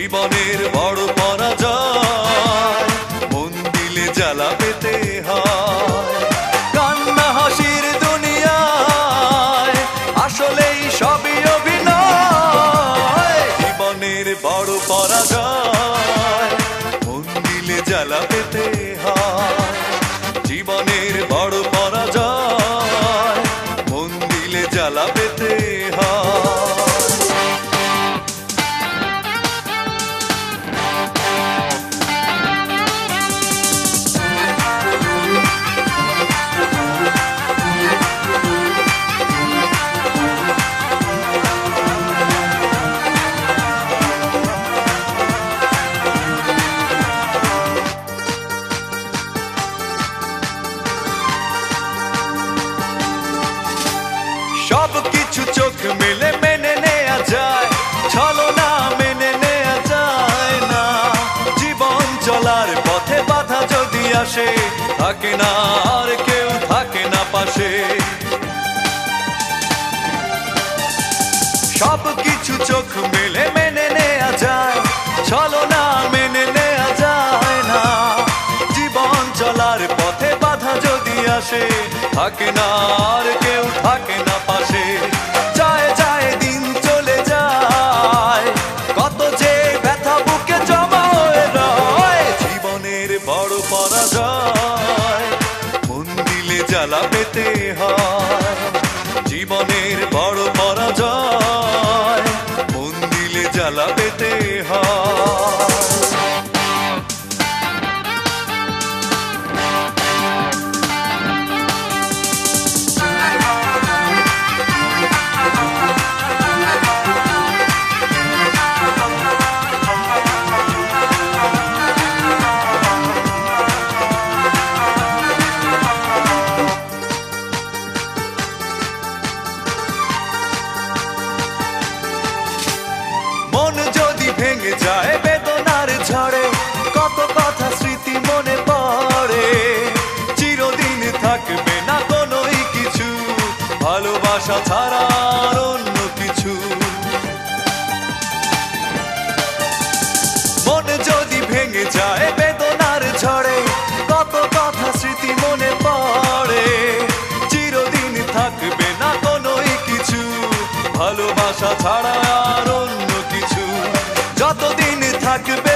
জীবনের বড় পরাজয়, মন দিলে জ্বালা পেতে হয়। কান্না হাসির দুনিয়ায় আসলেই সবই অভিনয়। জীবনের বড় পরাজয়, মন দিলে জ্বালা পেতে হয়। জীবনের বড় পরাজয়, মন দিলে জ্বালা পেতে হয়। সব কিছু চোখ মেলে মেনে নেয়া যায়, ছলনা মেনে নেয়া যায় না। জীবন চলার পথে বাধা যদি আসে, থাকে না আর কেউ থাকে না পাশে। সব কিছু চোখ মেলে মেনে নেয়া যায়, ছলনা মেনে নেয়া যায় না। জীবন চলার পথে বাধা যদি আসে, থাকে না আর কেউ থাকে না পাশে। যায় যায় দিন চলে যায়, কত যে ব্যথা বুকে জমা হয়ে রয়। জীবনের বড় পরাজয়, মন দিলে জ্বালা পেতে হয়। জীবনের বড় পরাজয়, মন দিলে জ্বালা পেতে হয়। মন যদি ভেঙে যায় বেদনার ঝড়ে, কত কথা স্মৃতি মনে পড়ে। চিরদিন থাকবে না কোনোই কিছু, ভালোবাসা ছাড়া আর অন্য কিছু। মন যদি ভেঙে যায় বেদনার ঝড়ে, কত কথা স্মৃতি মনে পড়ে। চিরদিন থাকবে না কোনোই কিছু, ভালোবাসা ছাড়া আর অন্য কিছু। যতদিন থাকবে